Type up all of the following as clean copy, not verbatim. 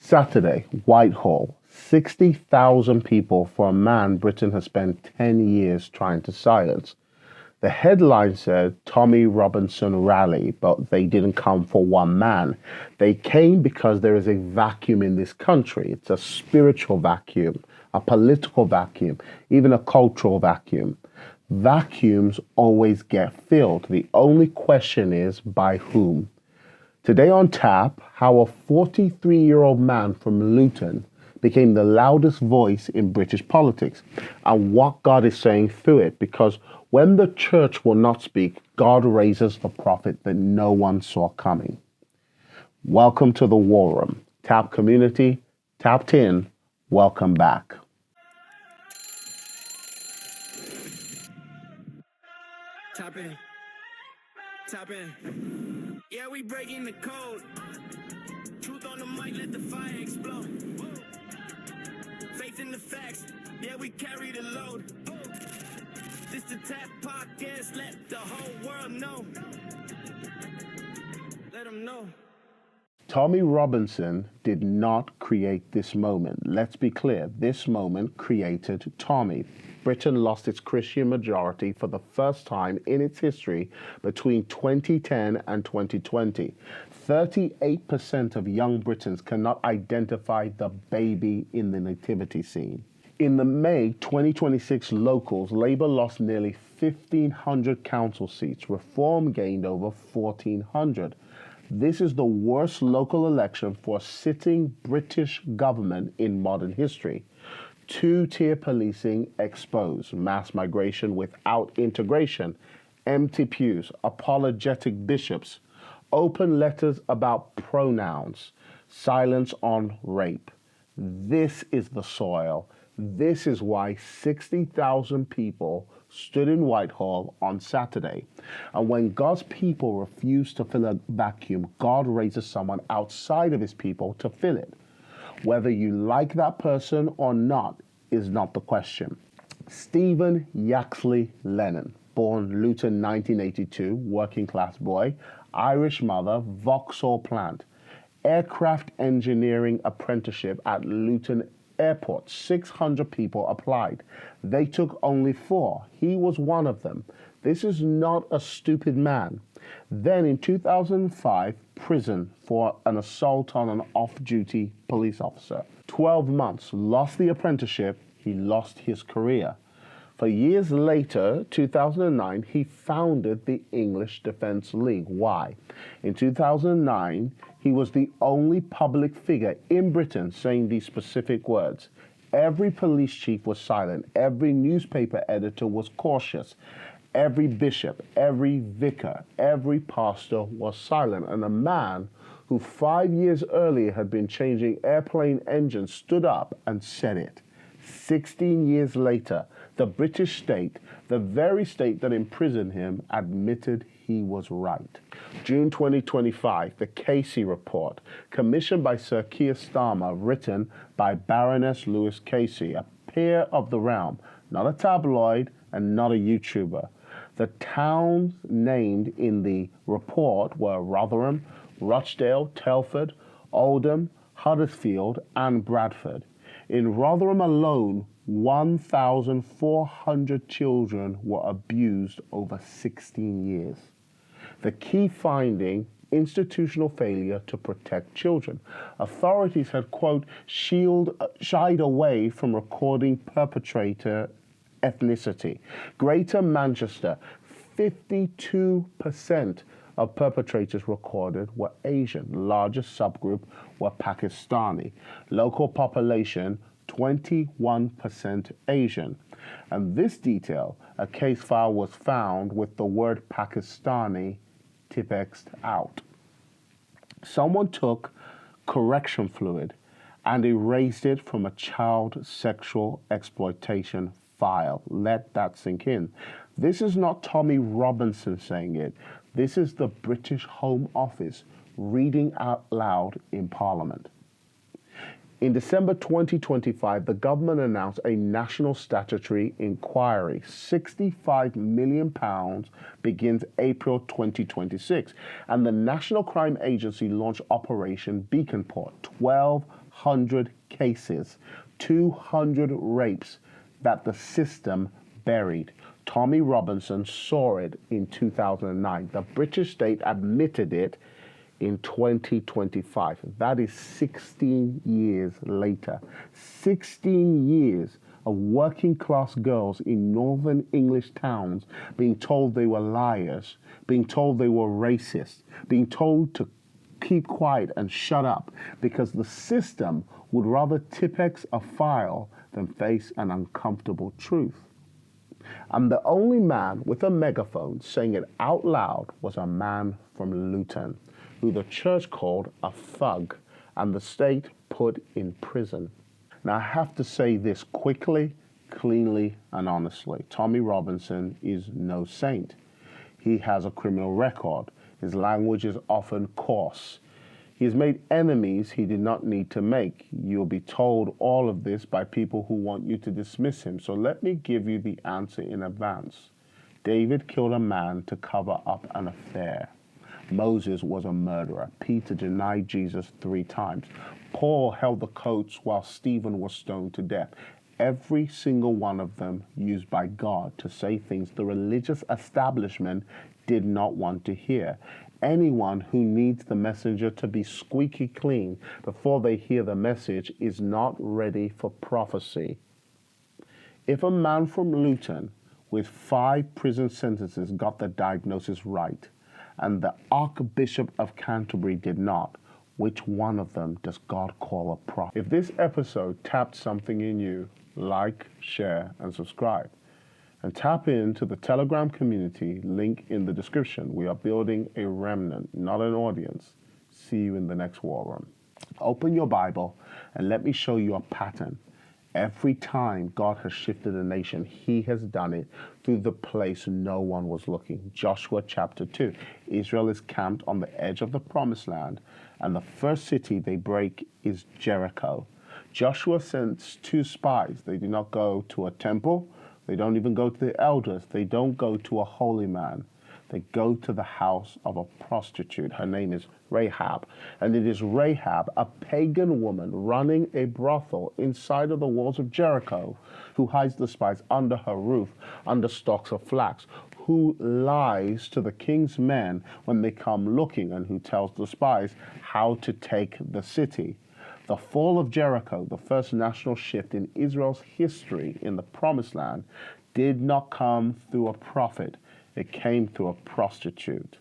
Saturday, Whitehall. 60,000 people for a man Britain has spent 10 years trying to silence. The headline said Tommy Robinson rally, but they didn't come for one man. They came because there is a vacuum in this country. It's a spiritual vacuum, a political vacuum, even a cultural vacuum. Vacuums always get filled. The only question is by whom? Today on tap, how a 43-year-old man from Luton became the loudest voice in British politics and what God is saying through it, because when the church will not speak, God raises the prophet that no one saw coming. Welcome to the War Room. Tap community, tapped in, welcome back. Tap in. Tap in. Yeah, we breaking the code. Truth on the mic, let the fire explode. Faith in the facts, yeah, we carry the load. This the Tap Podcast, let the whole world know. Let them know. Tommy Robinson did not create this moment. Let's be clear, this moment created Tommy. Britain lost its Christian majority for the first time in its history between 2010 and 2020. 38% of young Britons cannot identify the baby in the nativity scene. In the May 2026 locals, Labour lost nearly 1,500 council seats. Reform gained over 1,400. This is the worst local election for a sitting British government in modern history. Two-tier policing exposed, mass migration without integration, empty pews, apologetic bishops, open letters about pronouns, silence on rape. This is the soil. This is why 60,000 people stood in Whitehall on Saturday. And when God's people refuse to fill a vacuum, God raises someone outside of his people to fill it. Whether you like that person or not is not the question. Stephen Yaxley Lennon, born Luton 1982, working class boy, Irish mother, Vauxhall plant, aircraft engineering apprenticeship at Luton Airport. 600 people applied. They took only 4. He was one of them. This is not a stupid man. Then in 2005, prison for an assault on an off-duty police officer. 12 months, lost the apprenticeship, he lost his career. For years later, 2009, he founded the English Defence League. Why? In 2009, he was the only public figure in Britain saying these specific words. Every police chief was silent. Every newspaper editor was cautious. Every bishop, every vicar, every pastor was silent. And a man who 5 years earlier had been changing airplane engines stood up and said it. 16 years later, the British state, the very state that imprisoned him, admitted he was right. June 2025, the Casey Report, commissioned by Sir Keir Starmer, written by Baroness Lewis Casey, a peer of the realm, not a tabloid and not a YouTuber. The towns named in the report were Rotherham, Rochdale, Telford, Oldham, Huddersfield, and Bradford. In Rotherham alone, 1,400 children were abused over 16 years. The key finding, institutional failure to protect children. Authorities had, quote, shied away from recording perpetrator ethnicity. Greater Manchester, 52% of perpetrators recorded were Asian. Largest subgroup were Pakistani. Local population, 21% Asian. And this detail, a case file was found with the word Pakistani tippexed out. Someone took correction fluid and erased it from a child sexual exploitation file. Let that sink in. This is not Tommy Robinson saying it. This is the British Home Office reading out loud in Parliament. In December 2025, the government announced a national statutory inquiry. £65 million begins April 2026. And the National Crime Agency launched Operation Beaconport. 200 cases, 200 rapes that the system buried. Tommy Robinson saw it in 2009. The British state admitted it in 2025. That is 16 years later. 16 years of working class girls in northern English towns being told they were liars, being told they were racist, being told to keep quiet and shut up because the system would rather tippex a file than face an uncomfortable truth. And the only man with a megaphone saying it out loud was a man from Luton, who the church called a thug and the state put in prison. Now, I have to say this quickly, cleanly, and honestly. Tommy Robinson is no saint. He has a criminal record. His language is often coarse. He has made enemies he did not need to make. You'll be told all of this by people who want you to dismiss him. So let me give you the answer in advance. David killed a man to cover up an affair. Moses was a murderer. Peter denied Jesus 3 times. Paul held the coats while Stephen was stoned to death. Every single one of them used by God to say things the religious establishment did not want to hear. Anyone who needs the messenger to be squeaky clean before they hear the message is not ready for prophecy. If a man from Luton with 5 prison sentences got the diagnosis right, and the Archbishop of Canterbury did not, which one of them does God call a prophet? If this episode tapped something in you, like, share, and subscribe. And tap into the Telegram community, link in the description. We are building a remnant, not an audience. See you in the next war room. Open your Bible and let me show you a pattern. Every time God has shifted a nation, he has done it through the place no one was looking. Joshua chapter 2. Israel is camped on the edge of the promised land, and the first city they break is Jericho. Joshua sends 2 spies. They do not go to a temple. They don't even go to the elders. They don't go to a holy man. They go to the house of a prostitute. Her name is Rahab. And it is Rahab, a pagan woman running a brothel inside of the walls of Jericho, who hides the spies under her roof, under stalks of flax, who lies to the king's men when they come looking, and who tells the spies how to take the city. The fall of Jericho, the first national shift in Israel's history in the Promised Land, did not come through a prophet. It came through a prostitute.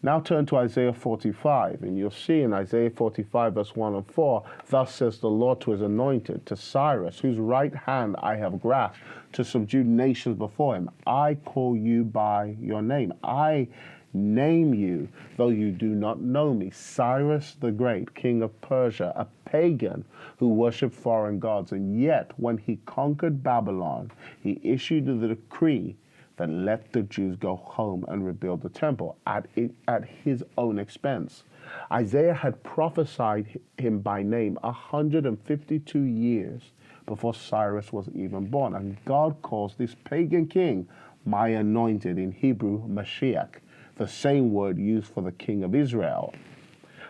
Now turn to Isaiah 45, and you'll see in Isaiah 45, verse 1 and 4, thus says the Lord to his anointed, to Cyrus, whose right hand I have grasped, to subdue nations before him. I call you by your name. I name you, though you do not know me. Cyrus the Great, king of Persia, a pagan who worshipped foreign gods, and yet when he conquered Babylon, he issued the decree that let the Jews go home and rebuild the temple at his own expense. Isaiah had prophesied him by name 152 years before Cyrus was even born, and God calls this pagan king my anointed, in Hebrew, Mashiach, the same word used for the king of Israel.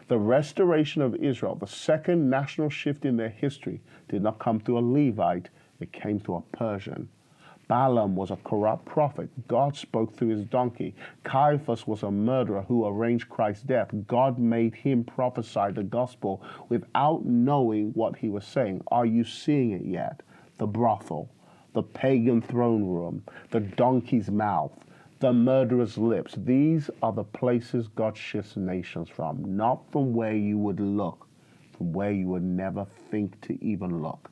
The restoration of Israel, the second national shift in their history, did not come through a Levite, it came through a Persian. Balaam was a corrupt prophet. God spoke through his donkey. Caiaphas was a murderer who arranged Christ's death. God made him prophesy the gospel without knowing what he was saying. Are you seeing it yet? The brothel, the pagan throne room, the donkey's mouth, the murderer's lips. These are the places God shifts nations from, not from where you would look, from where you would never think to even look.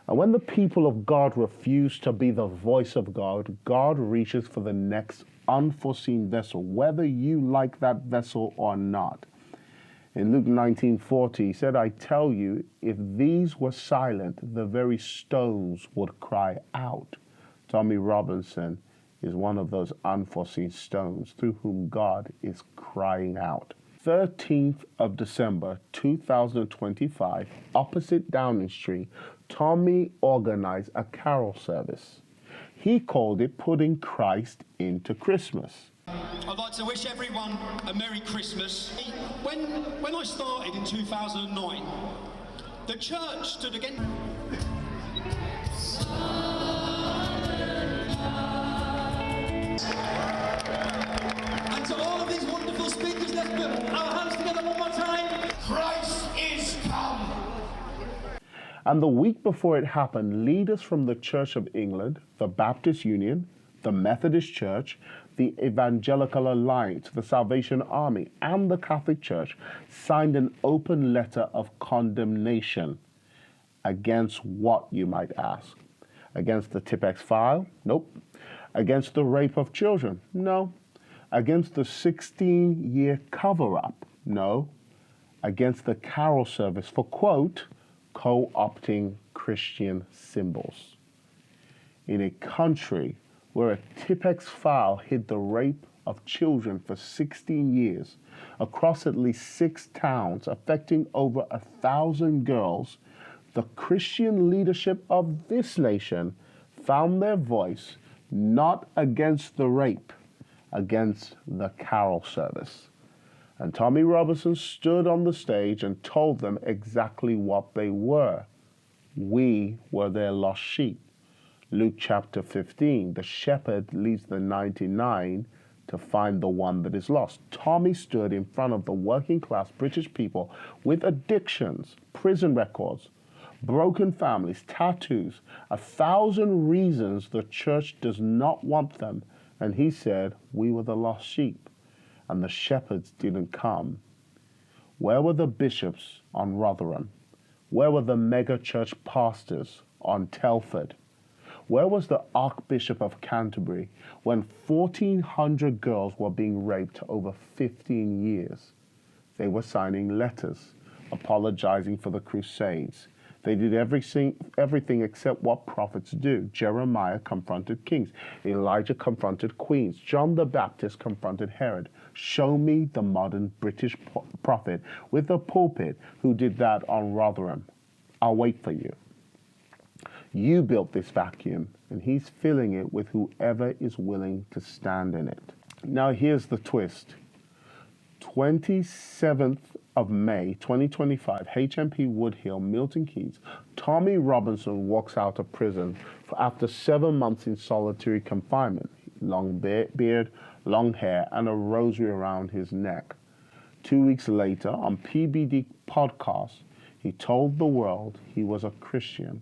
And when the people of God refuse to be the voice of God, God reaches for the next unforeseen vessel, whether you like that vessel or not. In Luke 19:40, he said, I tell you, if these were silent, the very stones would cry out. Tommy Robinson is one of those unforeseen stones through whom God is crying out. 13th of December 2025, opposite Downing Street, Tommy organized a carol service. He called it Putting Christ into Christmas. I'd like to wish everyone a Merry Christmas. When I started in 2009, the church stood against... And to all of these wonderful speakers, let's put our hands together one more time. Christ is come. And the week before it happened, leaders from the Church of England, the Baptist Union, the Methodist Church, the Evangelical Alliance, the Salvation Army, and the Catholic Church signed an open letter of condemnation. Against what, you might ask? Against the tippexed file? Nope. Against the rape of children? No. Against the 16-year cover-up? No. Against the carol service for, quote, co-opting Christian symbols. In a country where a tippexed file hid the rape of children for 16 years across at least 6 towns, affecting over 1,000 girls, the Christian leadership of this nation found their voice not against the rape, against the carol service. And Tommy Robinson stood on the stage and told them exactly what they were. We were their lost sheep. Luke chapter 15, the shepherd leaves the 99 to find the one that is lost. Tommy stood in front of the working class British people with addictions, prison records, broken families, tattoos, 1,000 reasons the church does not want them. And he said, we were the lost sheep, and the shepherds didn't come. Where were the bishops on Rotherham? Where were the mega church pastors on Telford? Where was the Archbishop of Canterbury when 1,400 girls were being raped over 15 years? They were signing letters, apologizing for the Crusades. They did everything except what prophets do. Jeremiah confronted kings. Elijah confronted queens. John the Baptist confronted Herod. Show me the modern British prophet with a pulpit who did that on Rotherham. I'll wait for you. You built this vacuum, and he's filling it with whoever is willing to stand in it. Now here's the twist. 27th of May, 2025, HMP Woodhill, Milton Keynes, Tommy Robinson walks out of prison after 7 months in solitary confinement. Long beard, long hair, and a rosary around his neck. 2 weeks later, on PBD podcast, he told the world he was a Christian.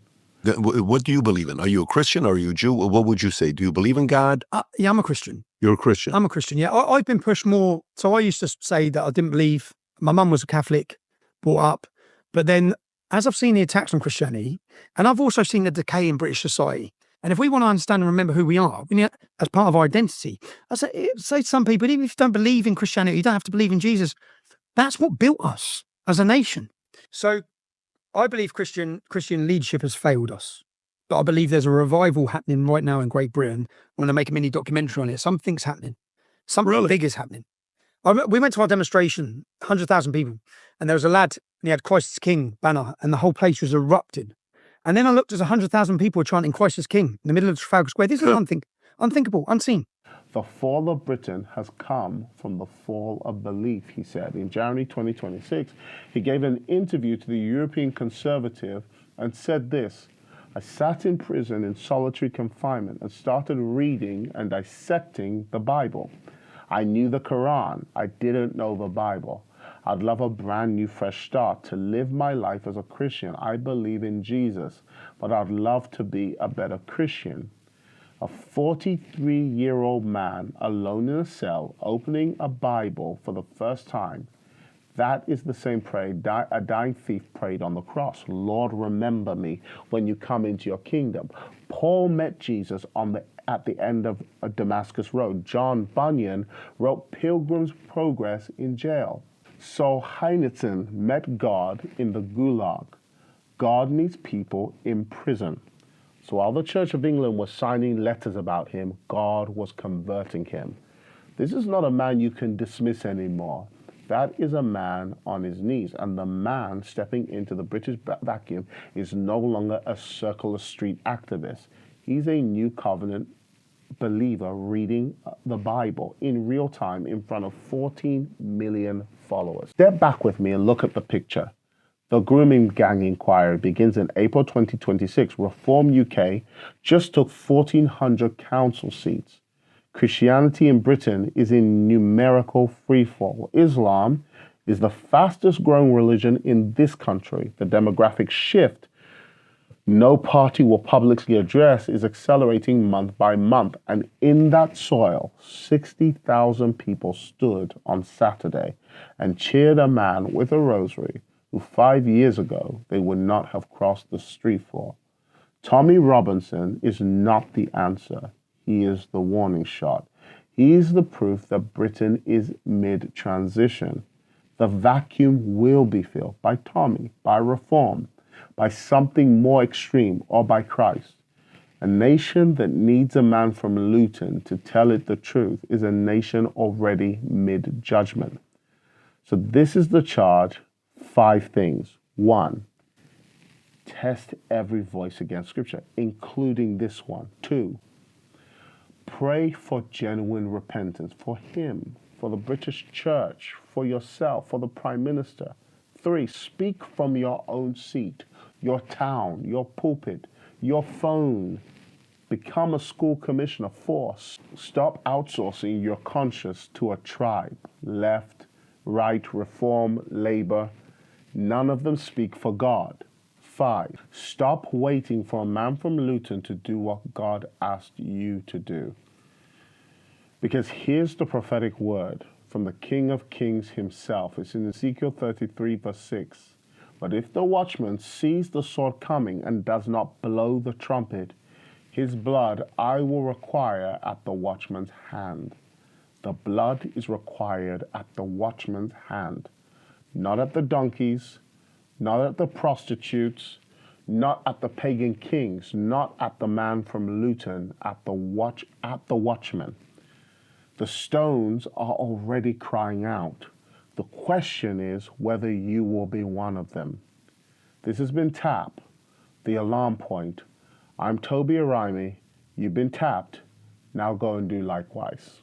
What do you believe in? Are you a Christian? Are you a Jew? What would you say? Do you believe in God? Yeah, I'm a Christian. You're a Christian? I'm a Christian, yeah. I've been pushed more. So I used to say that I didn't believe. My mum was a Catholic, brought up. But then as I've seen the attacks on Christianity, and I've also seen the decay in British society, and if we want to understand and remember who we are, we need, as part of our identity, I say to some people, even if you don't believe in Christianity, you don't have to believe in Jesus. That's what built us as a nation. So I believe Christian leadership has failed us. But I believe there's a revival happening right now in Great Britain. I'm going to make a mini documentary on it. Something's happening. Something big is happening. We went to our demonstration, 100,000 people, and there was a lad, and he had Christ is King banner, and the whole place was erupted. And then I looked as 100,000 people were chanting Christ is King in the middle of Trafalgar Square. This is unthinkable, unseen. The fall of Britain has come from the fall of belief, he said. In January 2026, he gave an interview to the European Conservative and said this: I sat in prison in solitary confinement and started reading and dissecting the Bible. I knew the Quran. I didn't know the Bible. I'd love a brand new fresh start to live my life as a Christian. I believe in Jesus, but I'd love to be a better Christian. A 43-year-old man alone in a cell opening a Bible for the first time. That is the same prayer a dying thief prayed on the cross. Lord, remember me when you come into your kingdom. Paul met Jesus at the end of Damascus Road. John Bunyan wrote Pilgrim's Progress in jail. Saul Heinrichsen met God in the Gulag. God meets people in prison. So while the Church of England was signing letters about him, God was converting him. This is not a man you can dismiss anymore. That is a man on his knees, and the man stepping into the British vacuum is no longer a circular street activist. He's a new covenant believer reading the Bible in real time in front of 14 million followers. Step back with me and look at the picture. The Grooming gang inquiry begins in April 2026. Reform UK just took 1,400 council seats. Christianity in Britain is in numerical freefall. Islam is the fastest growing religion in this country. The demographic shift no party will publicly address is accelerating month by month. And in that soil, 60,000 people stood on Saturday and cheered a man with a rosary who 5 years ago they would not have crossed the street for. Tommy Robinson is not the answer. He is the warning shot. He is the proof that Britain is mid-transition. The vacuum will be filled by Tommy, by reform, by something more extreme, or by Christ. A nation that needs a man from Luton to tell it the truth is a nation already mid-judgment. So this is the charge. 5 things. 1, test every voice against Scripture, including this one. 2, pray for genuine repentance for him, for the British Church, for yourself, for the Prime Minister. 3, speak from your own seat, your town, your pulpit, your phone. Become a school commissioner. 4, stop outsourcing your conscience to a tribe. Left, right, Reform, Labour. None of them speak for God. 5, stop waiting for a man from Luton to do what God asked you to do. Because here's the prophetic word from the King of Kings himself. It's in Ezekiel 33 verse 6. But if the watchman sees the sword coming and does not blow the trumpet, his blood I will require at the watchman's hand. The blood is required at the watchman's hand. Not at the donkeys, not at the prostitutes, not at the pagan kings, not at the man from Luton, at the watchman. The stones are already crying out. The question is whether you will be one of them. This has been TAP, the alarm point. I'm Tobi Arayomi. You've been tapped. Now go and do likewise.